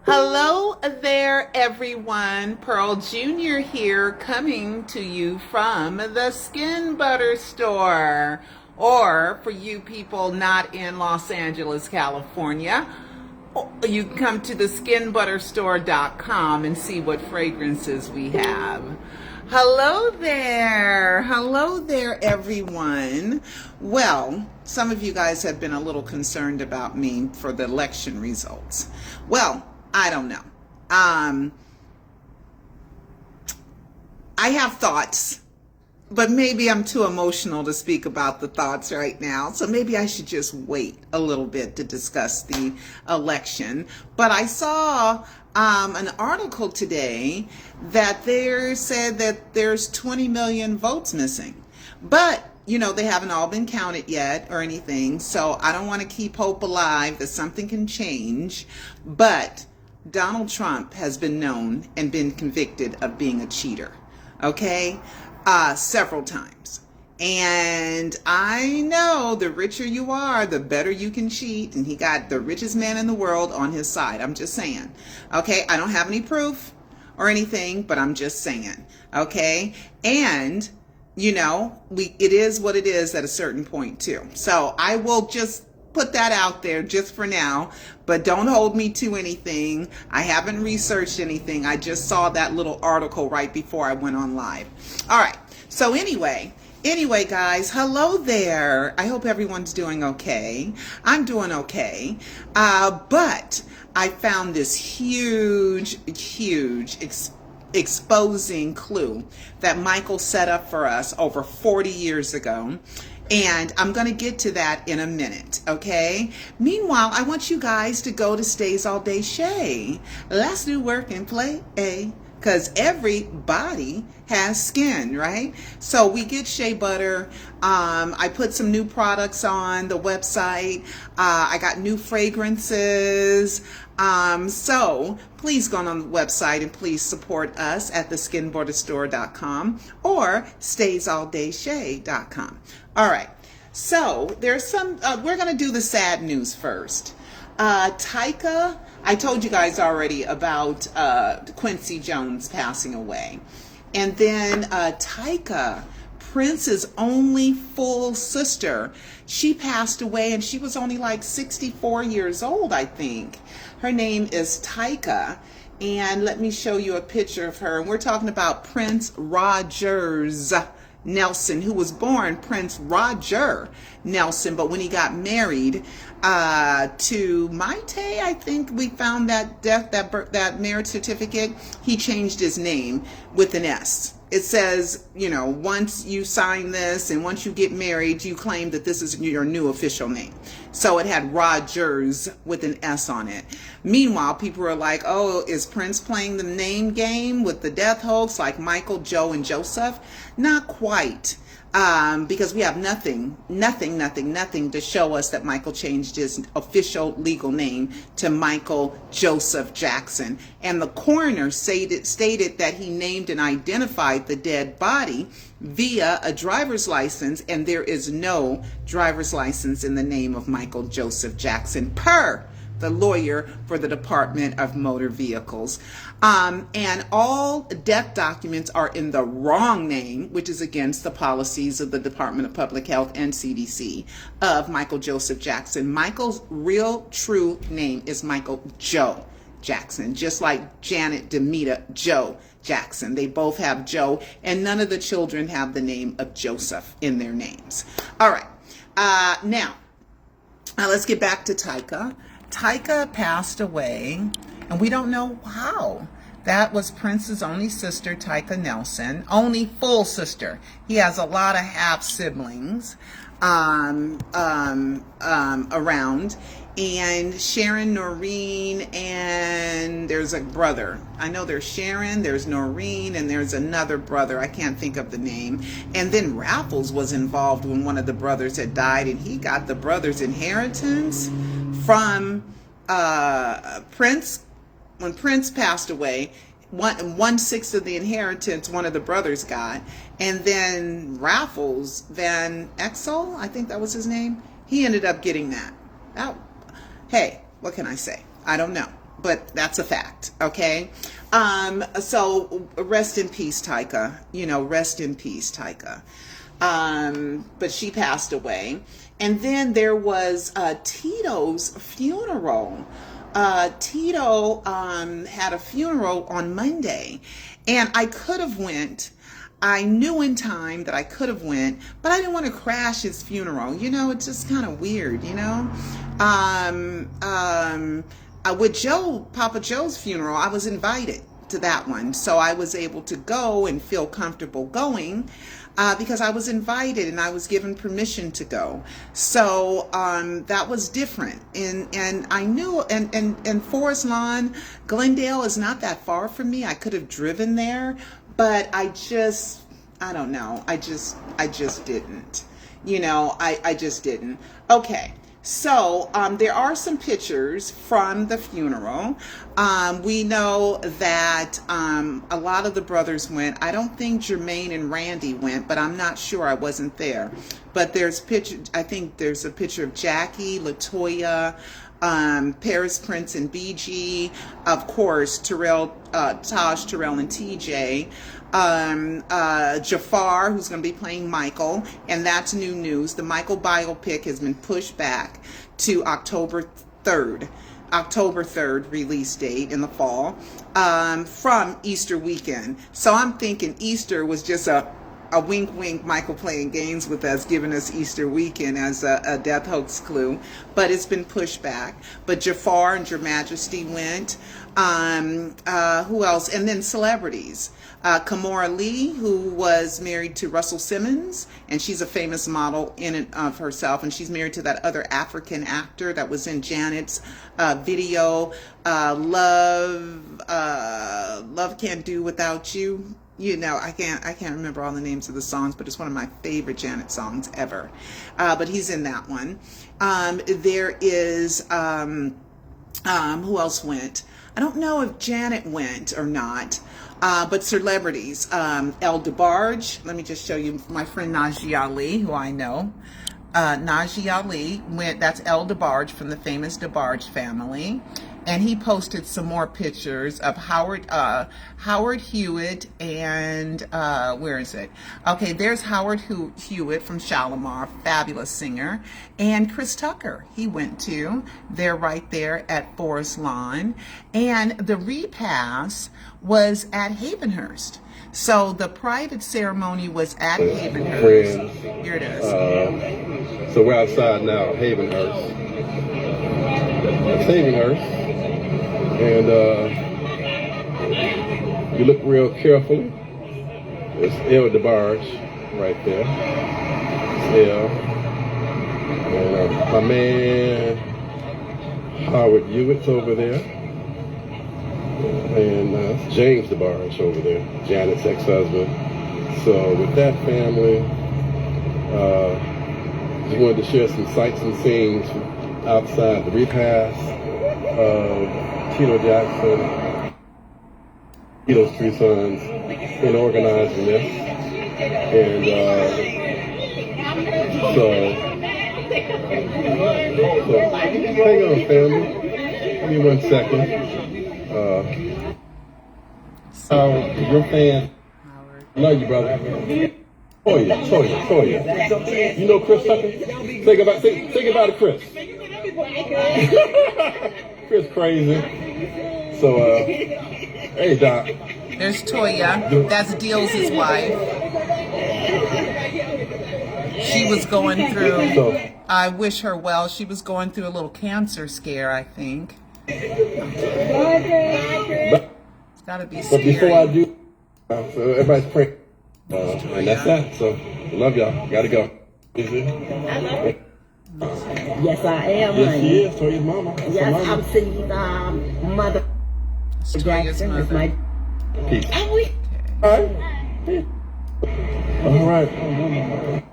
Hello there, everyone. Pearl Jr. here, coming to you from the Skin Butter Store. Or for you people not in Los Angeles, California, you can come to the skinbutterstore.com and see what fragrances we have. Hello there. Hello there, everyone. Well, some of you guys have been a little concerned about me for the election results. Well, I don't know. I have thoughts, but maybe I'm too emotional to speak about the thoughts right now. So maybe I should just wait a little bit to discuss the election. But I saw an article today that there said that there's 20 million votes missing. But you know, they haven't all been counted yet or anything. So I don't want to keep hope alive that something can change. But Donald Trump has been known and been convicted of being a cheater, okay, several times. And I know the richer you are, the better you can cheat. And he got the richest man in the world on his side. I'm just saying, okay, I don't have any proof or anything, but I'm just saying, okay. And you know, it is what it is at a certain point too. So I will just put that out there just for now, but don't hold me to anything. I haven't researched anything. I just saw that little article right before I went on live. All right. So anyway, guys, hello there. I hope everyone's doing okay. I'm doing okay. But I found this huge exposing clue that Michael set up for us over 40 years ago. And I'm going to get to that in a minute, okay? Meanwhile, I want you guys to go to Stays All Day Shea. Let's do work and play, because everybody has skin, right? So we get shea butter. I put some new products on the website. I got new fragrances. So please go on the website and please support us at theskinbutterstore.com or staysalldayshay.com. All right. So there's some, we're going to do the sad news first. Tika, I told you guys already about Quincy Jones passing away. And then Tika, Prince's only full sister, she passed away and she was only like 64 years old, I think. Her name is Tika. And let me show you a picture of her. And we're talking about Prince Rogers Nelson, who was born Prince Roger Nelson, but when he got married to Maite, I think we found that marriage certificate, he changed his name with an S. It says, you know, once you sign this and once you get married, you claim that this is your new official name. So it had Rogers with an S on it. Meanwhile, people were like, oh, is Prince playing the name game with the death hoax like Michael, Joe, and Joseph? Not quite. Because we have nothing to show us that Michael changed his official legal name to Michael Joseph Jackson. And the coroner stated that he named and identified the dead body via a driver's license, and there is no driver's license in the name of Michael Joseph Jackson, per the lawyer for the Department of Motor Vehicles. And all death documents are in the wrong name, which is against the policies of the Department of Public Health and CDC of Michael Joseph Jackson. Michael's real true name is Michael Joe Jackson, just like Janet Demita Joe Jackson. They both have Joe, and none of the children have the name of Joseph in their names. All right. Now, let's get back to Tika. Tika passed away, and we don't know how. That was Prince's only sister, Tika Nelson, only full sister. He has a lot of half siblings around, and Sharon, Noreen, and there's a brother. I know there's Sharon, there's Noreen, and there's another brother. I can't think of the name. And then Raffles was involved when one of the brothers had died, and he got the brother's inheritance from Prince. When Prince passed away, 1/6 of the inheritance one of the brothers got, and then Raffles Van Exel, I think that was his name, he ended up getting that. Now, hey, what can I say? I don't know. but that's a fact, okay? So rest in peace, Tika. You know, rest in peace, Tika. But she passed away. And then there was Tito's funeral. Tito had a funeral on Monday, and I could have went. I knew in time that I could have went, but I didn't want to crash his funeral. You know, it's just kind of weird, you know. With Papa Joe's funeral, I was invited to that one, so I was able to go and feel comfortable going because I was invited and I was given permission to go. So that was different, and I knew, and Forest Lawn, Glendale is not that far from me. I could have driven there, but I don't know. I just didn't. You know, I just didn't. Okay. So there are some pictures from the funeral. We know that a lot of the brothers went. I don't think Jermaine and Randy went, but I'm not sure. I wasn't there. But there's picture. I think there's a picture of Jackie, Latoya, Paris, Prince, and BG. Of course, Taj, Terrell, and TJ. Jafar, who's going to be playing Michael, and that's new news. The Michael biopic has been pushed back to October 3rd release date in the fall, from Easter weekend. So I'm thinking Easter was just a wink wink, Michael playing games with us, giving us Easter weekend as a death hoax clue, but it's been pushed back. But Jafar and Your Majesty went. Who else? And then celebrities. Kamora Lee, who was married to Russell Simmons, and she's a famous model in and of herself, and she's married to that other African actor that was in Janet's video, Love Can't Do Without You. You know, I can't remember all the names of the songs, but it's one of my favorite Janet songs ever. But he's in that one. There is, who else went? I don't know if Janet went or not. But celebrities, El DeBarge, let me just show you my friend Najee Ali, who I know. Najee Ali went, that's El DeBarge from the famous DeBarge family. And he posted some more pictures of Howard Hewitt and, where is it? Okay, there's Howard Hewitt from Shalimar, fabulous singer. And Chris Tucker, he went to. They're right there at Forest Lawn. And the repast was at Havenhurst. So the private ceremony was at Havenhurst. Here it is. So we're outside now, Havenhurst. That's Havenhurst. And you look real carefully. There's El DeBarge right there. It's and my man Howard Hewitt's over there. And James DeBarge over there, Janet's ex-husband. So with that family, just wanted to share some sights and scenes outside the repast of Tito Jackson, Tito's three sons, in organizing this. And so hang on, family. Give me 1 second. Your fans love you, brother. Toya. You know Chris Tucker? Think about it, Chris. Chris crazy. So, hey, Doc. There's Toya. That's Deals' wife. She was going through, I wish her well, she was going through a little cancer scare, I think. It's gotta be scary. But before I do, so everybody's praying. And that's that. So, love y'all. Gotta go. Is it? Yes, I am. Yes, she is. Toya's mama. That's yes, mama. I'm seeing Mother Jackson. It's my Peace. Okay. All right.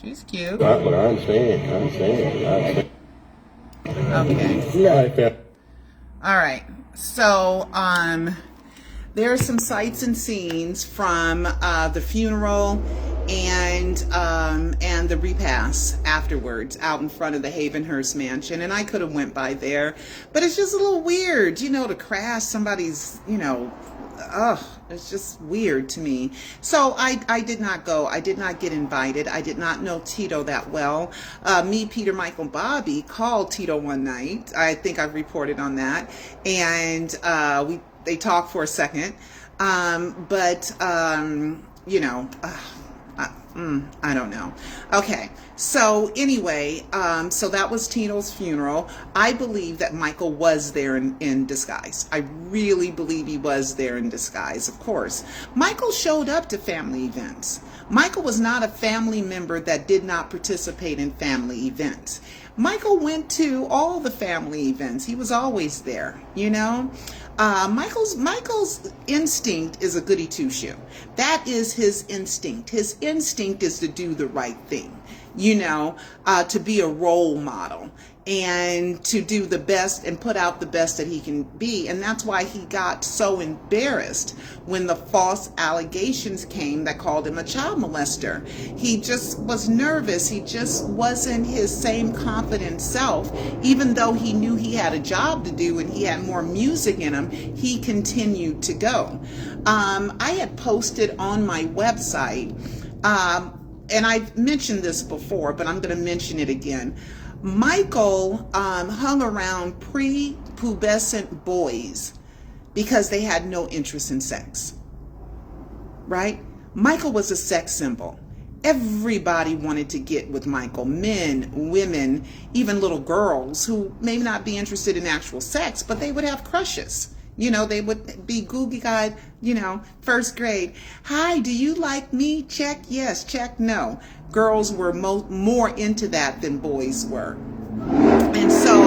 She's cute. But I understand. Okay. All right, fam. All right. So, there are some sights and scenes from the funeral and the repast afterwards out in front of the Havenhurst mansion, and I could have went by there, but it's just a little weird, to crash somebody's, it's just weird to me. So I did not go. I did not get invited. I did not know Tito that well. Me, Peter, Michael, Bobby called Tito one night. I think I've reported on that, and they talked for a second, I don't know. Okay, so anyway, so that was Tito's funeral. I believe that Michael was there in disguise. I really believe he was there in disguise, of course. Michael showed up to family events. Michael was not a family member that did not participate in family events. Michael went to all the family events. He was always there, Michael's instinct is a goody two-shoe. That is his instinct. His instinct is to do the right thing, to be a role model and to do the best and put out the best that he can be. And that's why he got so embarrassed when the false allegations came that called him a child molester. He just was nervous. He just wasn't his same confident self. Even though he knew he had a job to do and he had more music in him, he continued to go. I had posted on my website, and I've mentioned this before, but I'm going to mention it again. Michael hung around prepubescent boys because they had no interest in sex, right? Michael was a sex symbol. Everybody wanted to get with Michael, men, women, even little girls who may not be interested in actual sex, but they would have crushes. They would be googly-eyed, first grade. Hi, do you like me? Check yes, check no. Girls were more into that than boys were. And so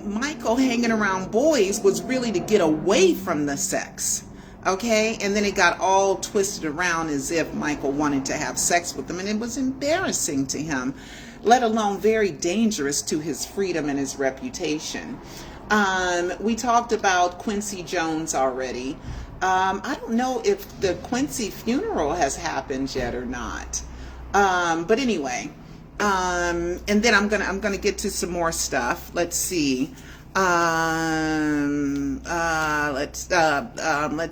Michael hanging around boys was really to get away from the sex. Okay, and then it got all twisted around as if Michael wanted to have sex with them, and it was embarrassing to him, let alone very dangerous to his freedom and his reputation. We talked about Quincy Jones already. I don't know if the Quincy funeral has happened yet or not. But anyway, and then I'm gonna get to some more stuff. Let's see. Let's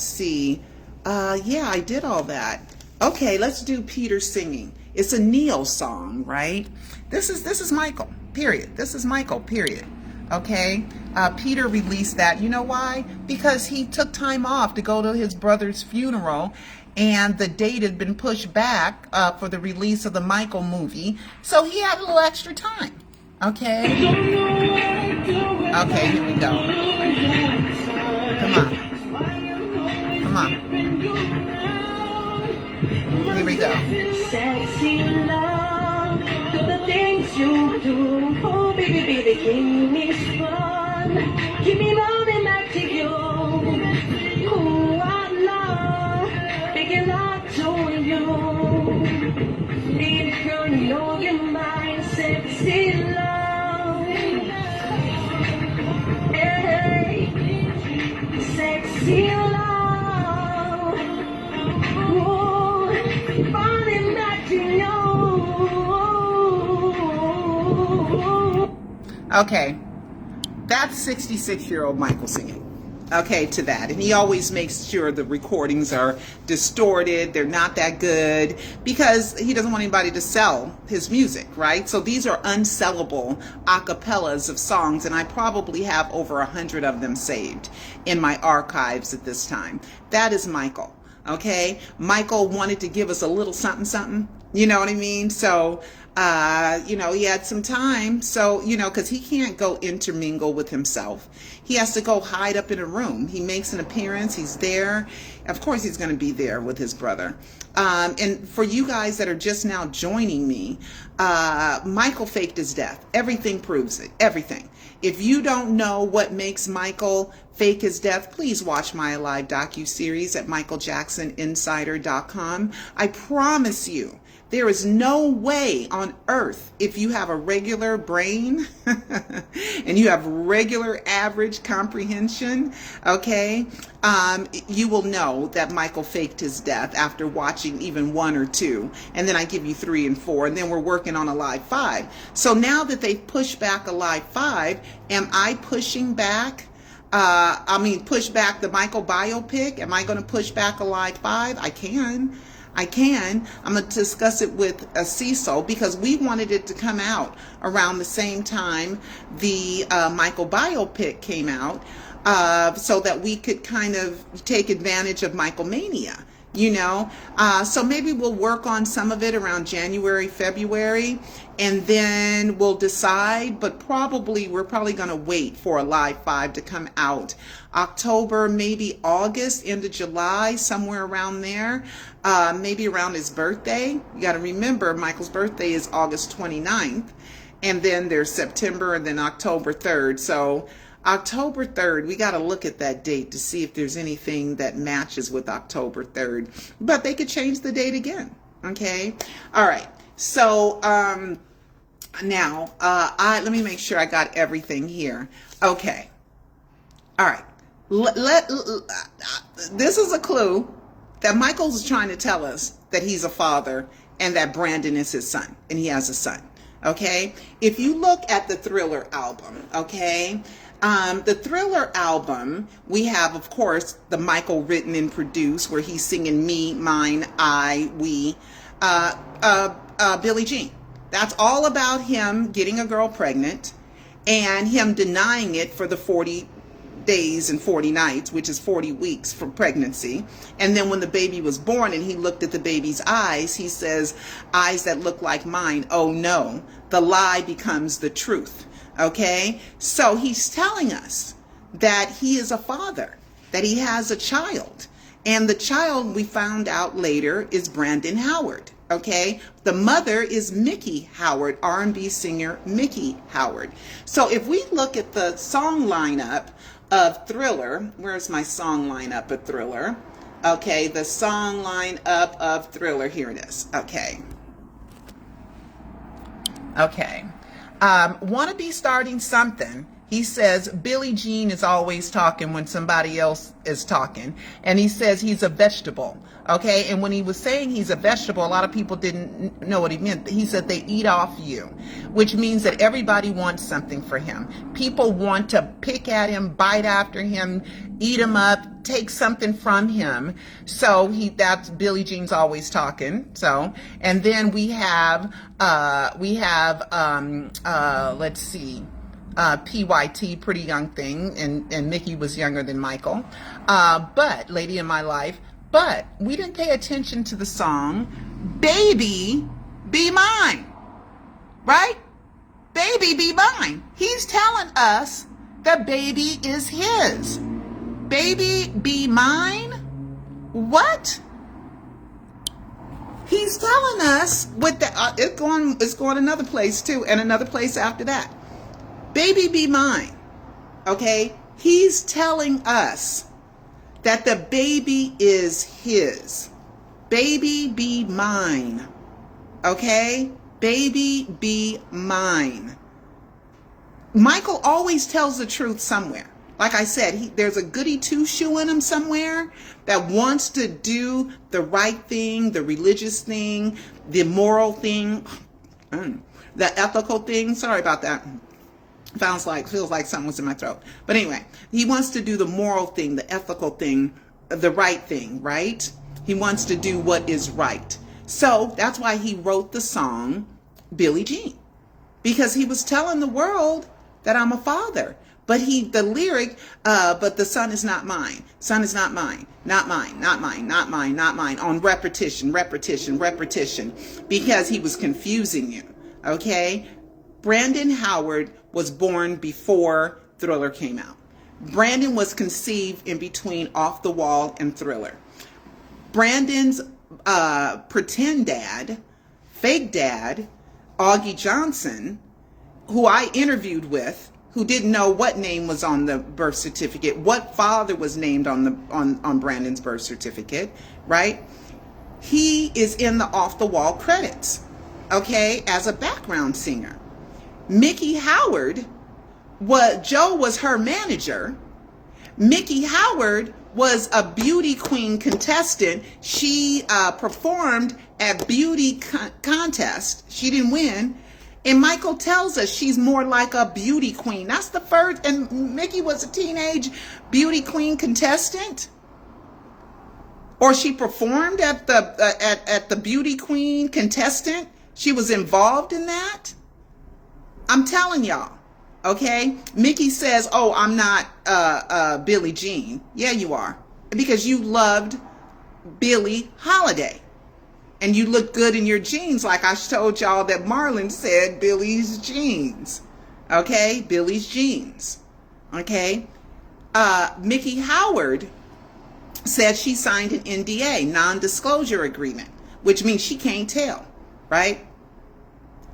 see. Yeah, I did all that. Okay, let's do Peter singing. It's a Neil song, right? This is Michael. Period. This is Michael. Period. Okay, Peter released that. You know why? Because he took time off to go to his brother's funeral, and the date had been pushed back for the release of the Michael movie, so he had a little extra time. Okay, here we go. Come on. Here we go. Sexy love, do the things you do. Oh, baby, give me fun. Give me running back to you. Oh, I love making love to you. If you know you're my sexy love. Hey, sexy love. Oh, running back to you. Okay, that's 66-year-old Michael singing. Okay, to that. And he always makes sure the recordings are distorted, they're not that good, because he doesn't want anybody to sell his music, right? So these are unsellable acapellas of songs, and I probably have over 100 of them saved in my archives at this time. That is Michael. Okay, Michael wanted to give us a little something, you know what I mean? So, he had some time, so, because he can't go intermingle with himself. He has to go hide up in a room. He makes an appearance, he's there. Of course he's going to be there with his brother. And for you guys that are just now joining me, Michael faked his death. Everything proves it, everything. If you don't know what makes Michael fake his death, please watch my live docuseries at michaeljacksoninsider.com. I promise you There is no way on earth, if you have a regular brain and you have regular average comprehension, okay, you will know that Michael faked his death after watching even 1 or 2. And then I give you 3 and 4. And then we're working on a live 5. So now that they've pushed back a live 5, am I pushing back? Push back the Michael biopic? Am I going to push back a live 5? I can. I'm going to discuss it with Cecil because we wanted it to come out around the same time the Michael biopic came out, so that we could kind of take advantage of Michael Mania, you know. So maybe we'll work on some of it around January, February, and then we'll decide, but we're probably going to wait for a live 5 to come out October, maybe August, into July, somewhere around there, maybe around his birthday. You got to remember, Michael's birthday is August 29th, and then there's September, and then October 3rd. So October 3rd, we got to look at that date to see if there's anything that matches with October 3rd. But they could change the date again. Okay. All right. So now let me make sure I got everything here. Okay. All right. This is a clue that Michael's trying to tell us that he's a father and that Brandon is his son and he has a son. Okay. If you look at the Thriller album, okay. The Thriller album, we have, of course, the Michael written and produced where he's singing me, mine, I, we, Billie Jean. That's all about him getting a girl pregnant and him denying it for the 40 days and 40 nights, which is 40 weeks for pregnancy. And then when the baby was born and he looked at the baby's eyes, he says, eyes that look like mine. Oh no, the lie becomes the truth. Okay, so he's telling us that he is a father, that he has a child, and the child, we found out later, is Brandon Howard. Okay, the mother is Mickey Howard, R&B singer Mickey Howard. So if we look at the song lineup of Thriller, where's my song lineup of Thriller? Okay, the song lineup of Thriller, here it is. Okay. Want to be starting something. He says Billie Jean is always talking when somebody else is talking. And he says he's a vegetable. Okay. And when he was saying he's a vegetable, a lot of people didn't know what he meant. He said they eat off you, which means that everybody wants something for him. People want to pick at him, bite after him, eat him up, take something from him. So that's Billie Jean's always talking. So, and then we have let's see, PYT, Pretty Young Thing, and Mickey was younger than Michael, but Lady in My Life. But we didn't pay attention to the song Baby Be Mine, right? Baby Be Mine. He's telling us that baby is his. Baby Be Mine? What? He's telling us with the it's going another place too, and another place after that. Baby Be Mine. Okay? He's telling us that the baby is his. Baby be mine. Okay? Baby be mine. Michael always tells the truth somewhere. Like I said, there's a goody two-shoe in him somewhere that wants to do the right thing, the religious thing, the moral thing, the ethical thing. Sorry about that. Feels like something was in my throat. But anyway, he wants to do the moral thing, the ethical thing, the right thing, right? He wants to do what is right. So that's why he wrote the song Billie Jean, because he was telling the world that I'm a father. But the lyric, but the son is not mine. Son is not mine. Not mine, not mine, not mine, not mine. On repetition, because he was confusing you. Okay? Brandon Howard was born before Thriller came out. Brandon was conceived in between Off the Wall and Thriller. Brandon's pretend dad, fake dad, Augie Johnson, who I interviewed with, who didn't know what name was on the birth certificate, what father was named on Brandon's birth certificate, right? he is in the Off the Wall credits, okay, as a background singer. Mickey Howard, Joe was her manager. Mickey Howard was a beauty queen contestant. She performed at beauty contest. She didn't win. And Michael tells us she's more like a beauty queen. That's the first. And Mickey was a teenage beauty queen contestant. Or she performed at the beauty queen contestant. She was involved in that. I'm telling y'all. Okay, Mickey says, "Oh, I'm not Billie Jean." Yeah, you are, because you loved Billie Holiday, and you look good in your jeans, like I told y'all that Marlon said Billie's jeans. Okay, Billie's jeans. Okay, Mickey Howard said she signed an NDA, non-disclosure agreement, which means she can't tell, right?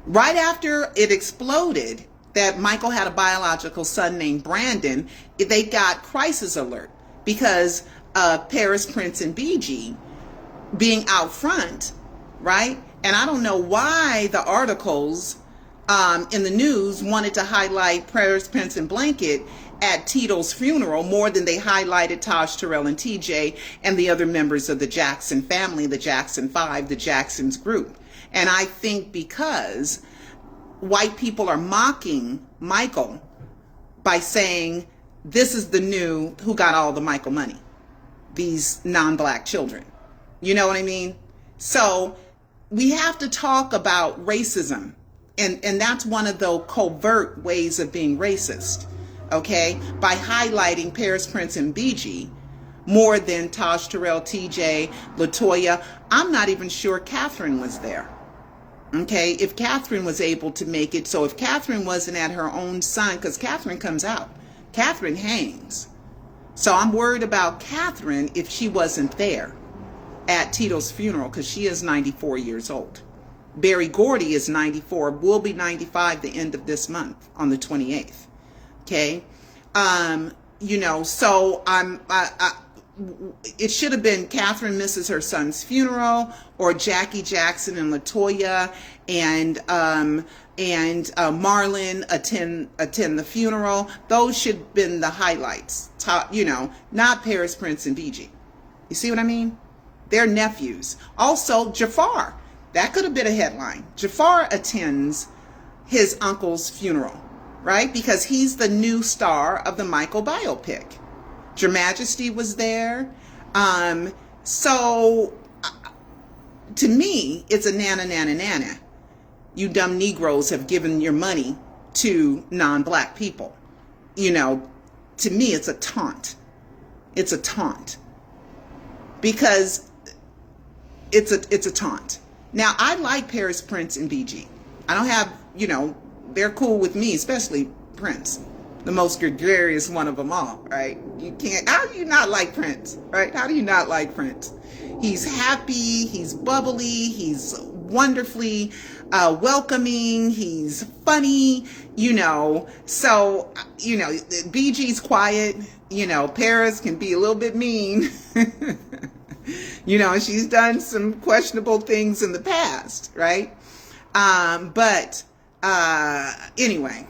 Right after it exploded that Michael had a biological son named Brandon, they got crisis alert because Paris, Prince, and BG being out front, right? And I don't know why the articles in the news wanted to highlight Paris, Prince, and Blanket at Tito's funeral more than they highlighted Taj, Terrell, and TJ and the other members of the Jackson family, the Jackson Five, the Jacksons group. And I think because white people are mocking Michael by saying this is the new who got all the Michael money, these non-black children. You know what I mean? So we have to talk about racism, and that's one of the covert ways of being racist, okay? By highlighting Paris, Prince, and BG more than Taj, Terrell, TJ, LaToya. I'm not even sure Catherine was there. Okay, if Catherine was able to make it, so if Catherine wasn't at her own son, because Catherine comes out, Catherine hangs. So I'm worried about Catherine if she wasn't there at Tito's funeral, because she is 94 years old. Barry Gordy is 94, will be 95 the end of this month on the 28th. Okay, you know, so it should have been Catherine misses her son's funeral, or Jackie Jackson and LaToya and Marlon attend the funeral. Those should have been the highlights, you know, not Paris, Prince, and BG. You see what I mean? They're nephews. Also, Jafar. That could have been a headline. Jafar attends his uncle's funeral, right? Because he's the new star of the Michael biopic. Your Majesty was there. So to me, it's a nana. You dumb Negroes have given your money to non-black people. You know, to me, it's a taunt. It's a taunt. Because it's a taunt. Now, I like Paris, Prince, and BG. I don't have, you know, they're cool with me, especially Prince. The most gregarious one of them all, right? You can't, how do you not like Prince, right? How do you not like Prince? He's happy, he's bubbly, he's wonderfully welcoming, he's funny, you know. So, you know, BG's quiet, you know, Paris can be a little bit mean. You know, she's done some questionable things in the past, right? Anyway,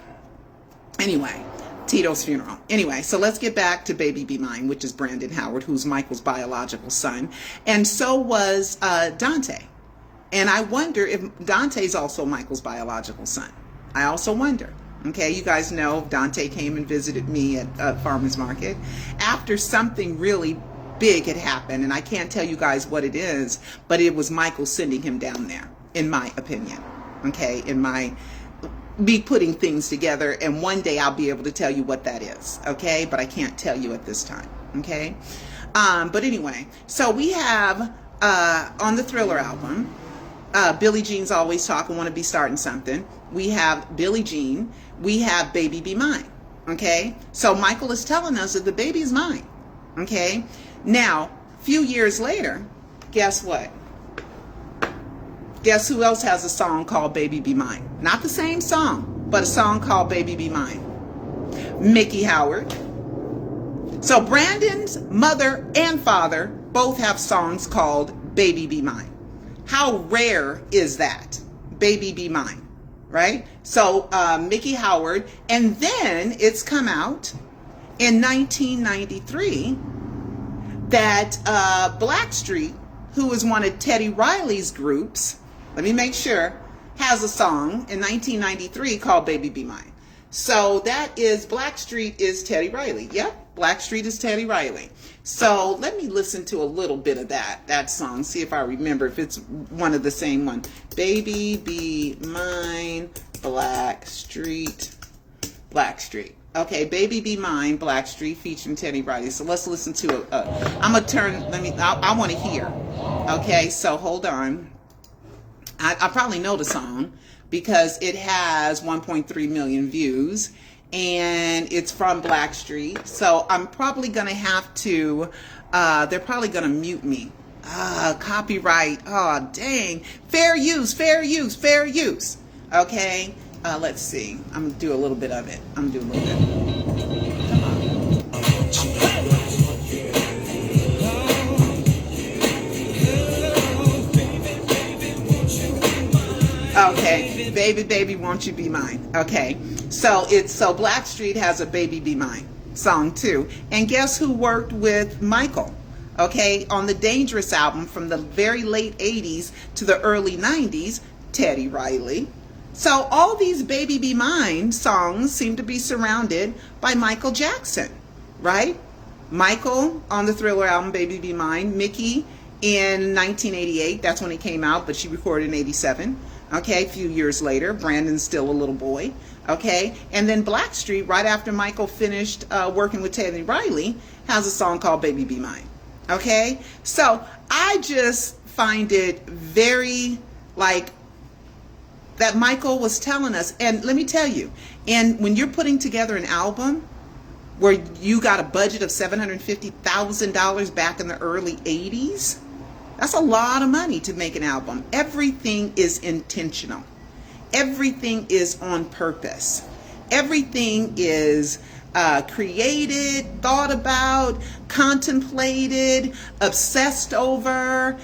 Tito's funeral. Anyway, so let's get back to Baby Be Mine, which is Brandon Howard, who's Michael's biological son. And so was Dante. And I wonder if Dante's also Michael's biological son. I also wonder. Okay, you guys know Dante came and visited me at Farmer's Market after something really big had happened, and I can't tell you guys what it is, but it was Michael sending him down there, in my opinion. Okay, me putting things together, and one day I'll be able to tell you what that is. Okay, but I can't tell you at this time. Okay, but anyway, so we have on the Thriller album, Billie Jean's Always Talking, Want to Be Starting Something. We have Billie Jean. We have Baby Be Mine. Okay, so Michael is telling us that the baby is mine. Okay, now a few years later, guess what? Guess who else has a song called Baby Be Mine? Not the same song, but a song called Baby Be Mine. Mickey Howard. So Brandon's mother and father both have songs called Baby Be Mine. How rare is that? Baby Be Mine, right? So Mickey Howard, and then it's come out in 1993 that Blackstreet, who is one of Teddy Riley's groups, let me make sure, has a song in 1993 called Baby Be Mine. So that is, Blackstreet is Teddy Riley. Yep, Blackstreet is Teddy Riley. So let me listen to a little bit of that song, see if I remember if it's one of the same one. Baby Be Mine, Blackstreet. Okay, Baby Be Mine, Blackstreet, featuring Teddy Riley. So let's listen to I'm gonna turn, I want to hear. Okay, so hold on. I probably know the song because it has 1.3 million views and it's from Blackstreet. So I'm probably gonna have to, they're probably gonna mute me. Copyright, oh dang. Fair use. Okay, let's see. I'm gonna do a little bit of it. Okay, baby, won't you be mine? Okay, so Blackstreet has a Baby Be Mine song too. And guess who worked with Michael? Okay, on the Dangerous album from the very late 80s to the early 90s, Teddy Riley. So all these Baby Be Mine songs seem to be surrounded by Michael Jackson, right? Michael on the Thriller album, Baby Be Mine. Mickey in 1988, that's when it came out, but she recorded in 87. Okay, a few years later, Brandon's still a little boy. Okay, and then Blackstreet, right after Michael finished working with Teddy Riley, has a song called Baby Be Mine. Okay, so I just find it very that Michael was telling us, and let me tell you, and when you're putting together an album where you got a budget of $750,000 back in the early 80s, that's a lot of money to make an album. Everything is intentional. Everything is on purpose. Everything is created, thought about, contemplated, obsessed over.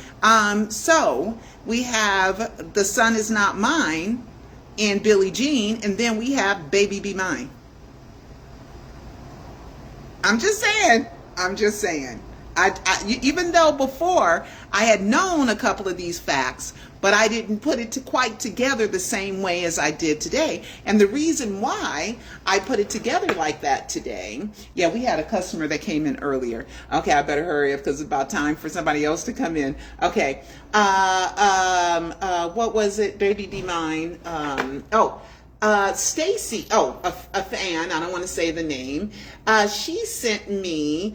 So we have The Sun Is Not Mine and Billie Jean, and then we have Baby Be Mine. I'm just saying. Even though before I had known a couple of these facts, but I didn't put it quite together the same way as I did today. And the reason why I put it together like that today, yeah, we had a customer that came in earlier. Okay, I better hurry up because it's about time for somebody else to come in. Okay, what was it? Baby Be Mine. Stacy, a fan, I don't want to say the name, she sent me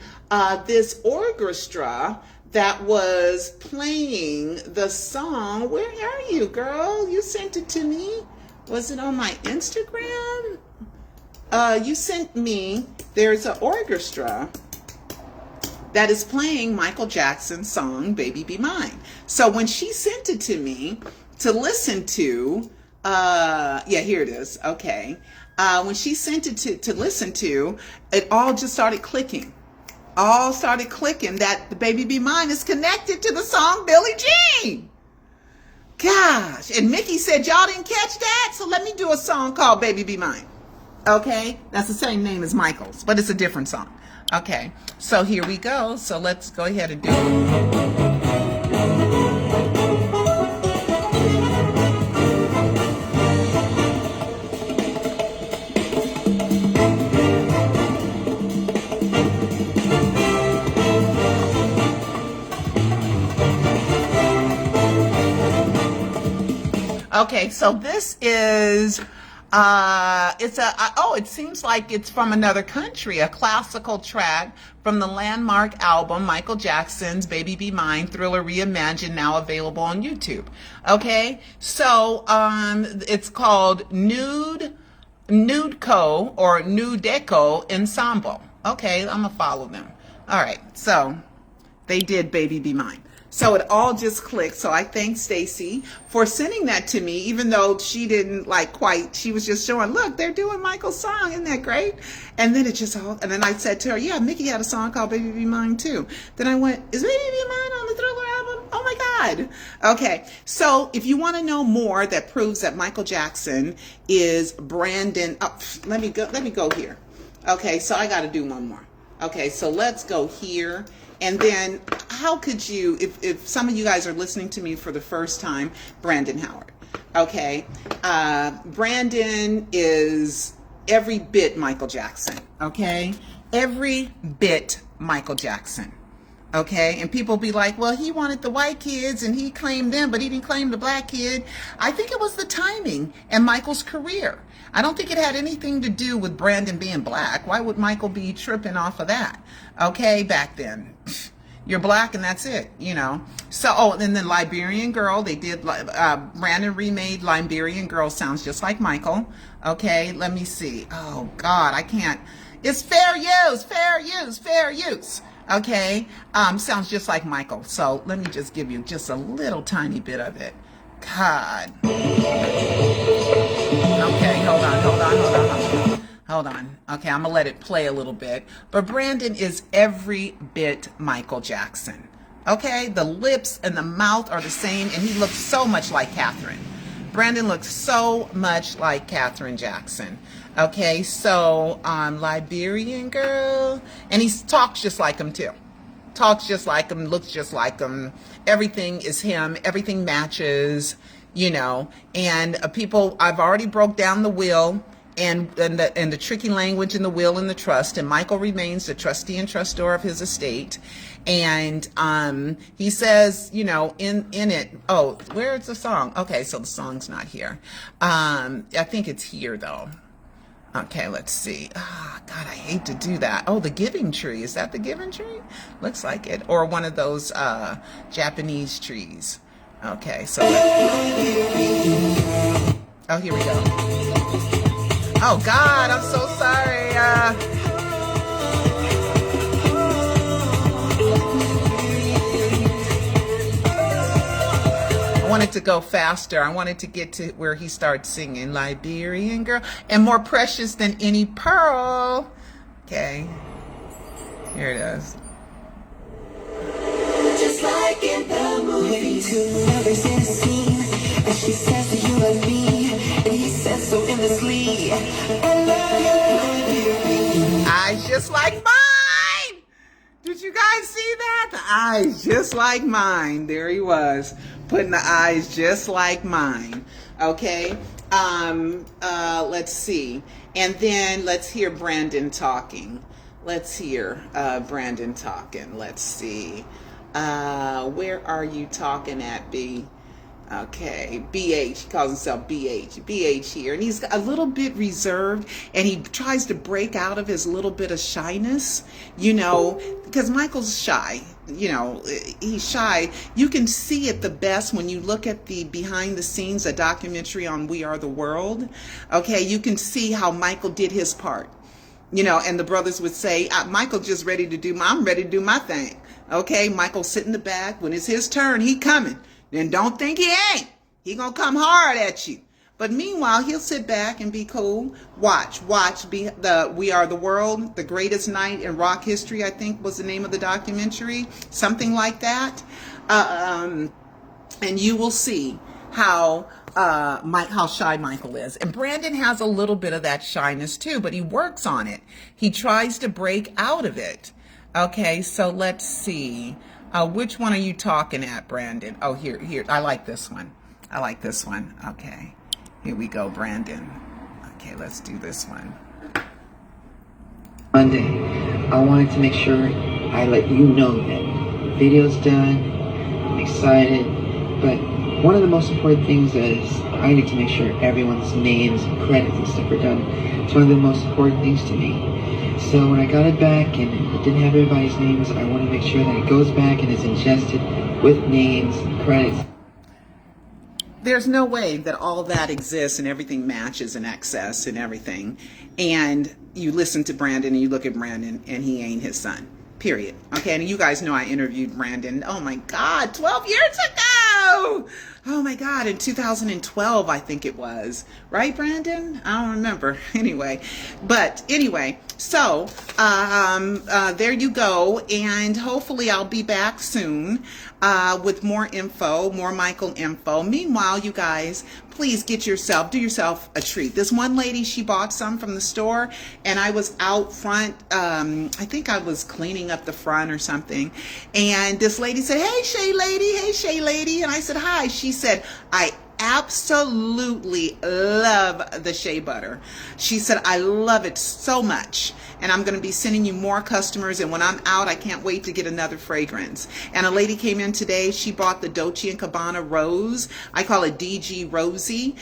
this orchestra that was playing the song. Where are you, girl? You sent it to me? Was it on my Instagram? You sent me, there's an orchestra that is playing Michael Jackson's song, Baby Be Mine. So when she sent it to me to listen to, yeah, here it is. Okay. When she sent it to listen to, it all just started clicking. That the Baby Be Mine is connected to the song Billie Jean. Gosh. And Mickey said, y'all didn't catch that? So let me do a song called Baby Be Mine. Okay. That's the same name as Michael's, but it's a different song. Okay. So here we go. So let's go ahead and do it. Okay, so this is, it seems like it's from another country, a classical track from the landmark album, Michael Jackson's Baby Be Mine, Thriller Reimagined, now available on YouTube. Okay, so it's called Nudeco or Nudeco Ensemble. Okay, I'm gonna follow them. All right, so they did Baby Be Mine. So it all just clicked. So I thank Stacy for sending that to me, even though she didn't she was just showing, look, they're doing Michael's song. Isn't that great? And then it just all, and then I said to her, yeah, Mickey had a song called Baby Be Mine too. Then I went, is Baby Be Mine on the Thriller album? Oh my God. Okay, so if you want to know more that proves that Michael Jackson is Brandon, let me go here. Okay, so I got to do one more. Okay, so let's go here. And then how could you, if some of you guys are listening to me for the first time, Brandon Howard. Okay, Brandon is every bit Michael Jackson. Okay, every bit Michael Jackson. Okay, and people be like, well, he wanted the white kids and he claimed them, but he didn't claim the black kid. I think it was the timing and Michael's career. I don't think it had anything to do with Brandon being black. Why would Michael be tripping off of that? Okay, back then. You're black and that's it, you know. So, oh, and then Liberian Girl, they did, Brandon remade Liberian Girl, sounds just like Michael. Okay, let me see. Oh, God, I can't. It's fair use, fair use, fair use. Okay, sounds just like Michael. So let me just give you just a little tiny bit of it. God. Okay, hold on. Okay, I'm gonna let it play a little bit. But Brandon is every bit Michael Jackson. Okay, the lips and the mouth are the same, and he looks so much like Catherine. Brandon looks so much like Catherine Jackson. Okay, so Liberian Girl, and he talks just like him too. Talks just like him, looks just like him. Everything is him. Everything matches, you know. And people, I've already broke down the will and the tricky language in the will and the trust. And Michael remains the trustee and trustor of his estate. And he says, you know, in it. Oh, where's the song? Okay, so the song's not here. I think it's here though. Okay, let's see. Ah, God, I hate to do that. Oh, the Giving Tree. Is that the Giving Tree? Looks like it. Or one of those Japanese trees. Okay, so oh, here we go. Oh, God, I'm so sorry. I wanted to go faster. I wanted to get to where he starts singing Liberian Girl and more precious than any pearl. Okay, here it is. Just like in the movie, two lovers in a scene, and she says that you love me, and he says so endlessly. I love you. Eyes just like mine. Did you guys see that? The eyes just like mine. There he was, putting the eyes just like mine. Okay. Let's see. And then let's hear Brandon talking. Let's hear Brandon talking. Let's see. Where are you talking at, B? Okay, BH, he calls himself BH here, and he's a little bit reserved, and he tries to break out of his little bit of shyness, you know, because Michael's shy, you know, he's shy. You can see it the best when you look at the behind the scenes, a documentary on We Are the World. Okay, you can see how Michael did his part, you know, and the brothers would say, Michael just ready to do I'm ready to do my thing. Okay, Michael sit in the back. When it's his turn, he coming. Then don't think he ain't. He gonna come hard at you. But meanwhile, he'll sit back and be cool. Watch. We Are the World, the greatest night in rock history, I think was the name of the documentary. Something like that. And you will see how shy Michael is. And Brandon has a little bit of that shyness too, but he works on it. He tries to break out of it. Okay, so let's see. Which one are you talking at, Brandon? Oh, here. I like this one. Okay, here we go, Brandon. Okay, let's do this one. Monday, I wanted to make sure I let you know that video's done. I'm excited, but one of the most important things is I need to make sure everyone's names and credits and stuff are done. It's one of the most important things to me. So when I got it back and it didn't have everybody's names, I want to make sure that it goes back and is ingested with names and credits. There's no way that all that exists and everything matches in excess and everything. And you listen to Brandon and you look at Brandon and he ain't his son. Period. Okay, and you guys know I interviewed Brandon, oh my God, 12 years ago! Oh my God, in 2012, I think it was. Right, Brandon? I don't remember. Anyway, so there you go, and hopefully I'll be back soon. with more info, more Michael info. Meanwhile, you guys, please do yourself a treat. This one lady, she bought some from the store, and I was out front, I think I was cleaning up the front or something, and this lady said, hey Shay lady, and I said, hi. She said, I absolutely love the shea butter. She said, I love it so much, and I'm going to be sending you more customers, and when I'm out, I can't wait to get another fragrance. And a lady came in today, she bought the Dolce & Gabbana Rose. I call it DG Rosie.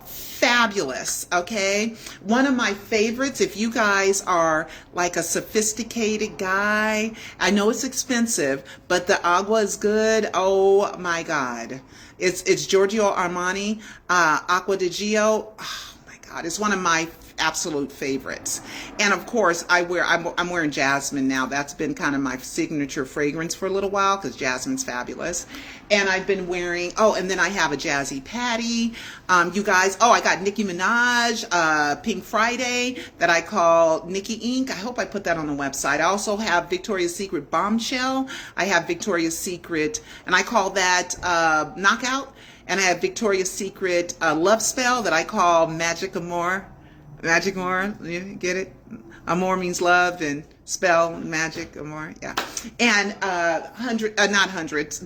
Fabulous, okay? One of my favorites, if you guys are like a sophisticated guy, I know it's expensive, but the agua is good. Oh my God. It's Giorgio Armani, Acqua di Gio. Oh my God, it's one of my absolute favorites. And of course, I'm wearing Jasmine now. That's been kind of my signature fragrance for a little while because Jasmine's fabulous. And I've been wearing, and then I have a Jazzy Patty. You guys, I got Nicki Minaj, Pink Friday that I call Nicki Ink. I hope I put that on the website. I also have Victoria's Secret Bombshell. I have Victoria's Secret, and I call that Knockout. And I have Victoria's Secret Love Spell that I call Magic Amor. Magic Amor, you get it? Amor means love, and spell, magic, amor, yeah. And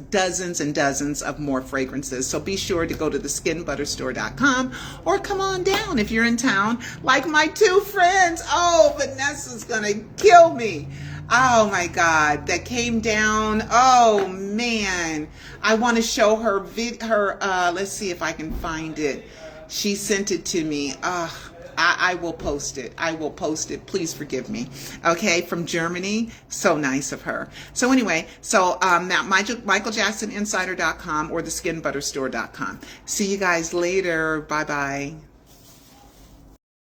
dozens and dozens of more fragrances. So be sure to go to theskinbutterstore.com or come on down if you're in town, like my two friends. Oh, Vanessa's gonna kill me. Oh my God, that came down. Oh man, I want to show her let's see if I can find it. She sent it to me. I will post it. I will post it. Please forgive me. Okay, from Germany. So nice of her. So anyway, now MichaelJacksonInsider.com or theskinbutterstore.com. See you guys later. Bye-bye.